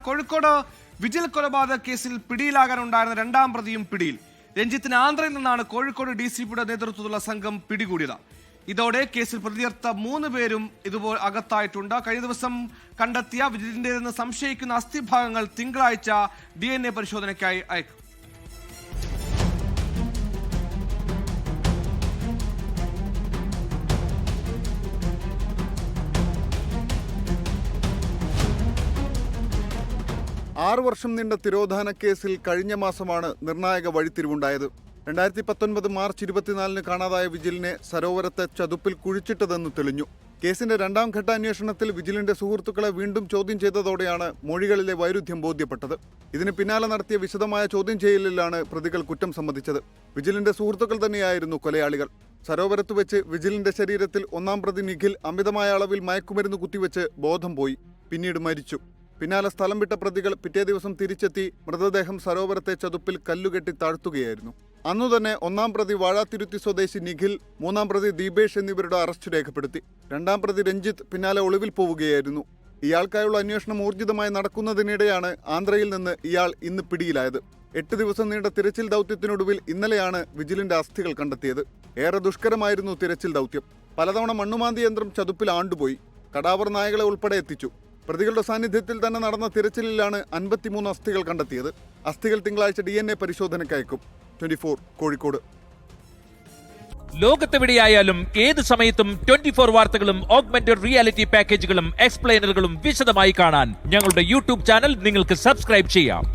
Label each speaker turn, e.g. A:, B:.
A: Kozhikode vigil കൊലപാതക കേസിൽ പിടിയിലാകാനുണ്ടായിരുന്ന രണ്ടാം പ്രതിയും പിടിയിൽ. രഞ്ജിത്തിന് ആന്ധ്രയിൽ നിന്നാണ് കോഴിക്കോട് DCPയുടെ നേതൃത്വത്തിലുള്ള സംഘം പിടികൂടിയത്. ഇതോടെ കേസിൽ പ്രതിചേർത്ത 3 പേരും ഇതുപോലെ അകത്തായിട്ടുണ്ട്. കഴിഞ്ഞ ദിവസം കണ്ടെത്തിയ വിജിലിന്റേതെന്ന് സംശയിക്കുന്ന അസ്ഥിഭാഗങ്ങൾ തിങ്കളാഴ്ച DNA പരിശോധനയ്ക്കായി അയക്കും.
B: ആറ് വർഷം നീണ്ട തിരോധാന കേസിൽ കഴിഞ്ഞ മാസമാണ് നിർണായക വഴിത്തിരിവുണ്ടായത്. 2019 മാർച്ച് 24 കാണാതായ വിജിലിനെ സരോവരത്തെ ചതുപ്പിൽ കുഴിച്ചിട്ടതെന്ന് തെളിഞ്ഞു. കേസിന്റെ രണ്ടാം ഘട്ട അന്വേഷണത്തിൽ വിജിലിന്റെ സുഹൃത്തുക്കളെ വീണ്ടും ചോദ്യം ചെയ്തതോടെയാണ് മൊഴികളിലെ വൈരുദ്ധ്യം ബോധ്യപ്പെട്ടത്. ഇതിന് പിന്നാലെ നടത്തിയ വിശദമായ ചോദ്യം ചെയ്യലിലാണ് പ്രതികൾ കുറ്റം സമ്മതിച്ചത്. വിജിലിന്റെ സുഹൃത്തുക്കൾ തന്നെയായിരുന്നു കൊലയാളികൾ. സരോവരത്ത് വെച്ച് വിജിലിന്റെ ശരീരത്തിൽ ഒന്നാം പ്രതി നിഖിൽ അമിതമായ അളവിൽ മയക്കുമരുന്ന് കുത്തിവെച്ച് ബോധം പോയി, പിന്നീട് മരിച്ചു. പിന്നാലെ സ്ഥലം വിട്ട പ്രതികൾ പിറ്റേ ദിവസം തിരിച്ചെത്തി മൃതദേഹം സരോവരത്തെ ചതുപ്പിൽ കല്ലുകെട്ടി താഴ്ത്തുകയായിരുന്നു. അന്നുതന്നെ ഒന്നാം പ്രതി വാഴാത്തിരുത്തി സ്വദേശി നിഖിൽ, മൂന്നാം പ്രതി ദീപേഷ് എന്നിവരുടെ അറസ്റ്റ് രേഖപ്പെടുത്തി. രണ്ടാം പ്രതി രഞ്ജിത്ത് പിന്നാലെ ഒളിവിൽ പോവുകയായിരുന്നു. ഇയാൾക്കായുള്ള അന്വേഷണം ഊർജിതമായി നടക്കുന്നതിനിടെയാണ് ആന്ധ്രയിൽ നിന്ന് ഇയാൾ ഇന്ന് പിടിയിലായത്. 8 ദിവസം നീണ്ട തിരച്ചിൽ ദൗത്യത്തിനൊടുവിൽ ഇന്നലെയാണ് വിജിലിന്റെ അസ്ഥികൾ കണ്ടെത്തിയത്. ഏറെ ദുഷ്കരമായിരുന്നു തിരച്ചിൽ ദൗത്യം. പലതവണ മണ്ണുമാന്തി യന്ത്രം ചതുപ്പിൽ ആണ്ടുപോയി. കടാവർ നായകളെ ഉൾപ്പെടെ എത്തിച്ചു. പ്രതികളുടെ സാന്നിധ്യത്തിൽ തന്നെ നടന്ന തിരച്ചിലിലാണ് 53 അസ്ഥികൾ കണ്ടെത്തിയത്. അസ്ഥികൾ തിങ്കളാഴ്ച DNA പരിശോധനയ്ക്ക് അയക്കും. 24 കോഴിക്കോട്.
C: ലോകത്തെവിടെയായാലും ഏത് സമയത്തും 24 വാർത്തകളും ഓഗ്മെന്റഡ് റിയാലിറ്റി പാക്കേജുകളും എക്സ്പ്ലെയിനറുകളും വിശദമായി കാണാൻ ഞങ്ങളുടെ YouTube ചാനൽ നിങ്ങൾക്ക് സബ്സ്ക്രൈബ് ചെയ്യാം.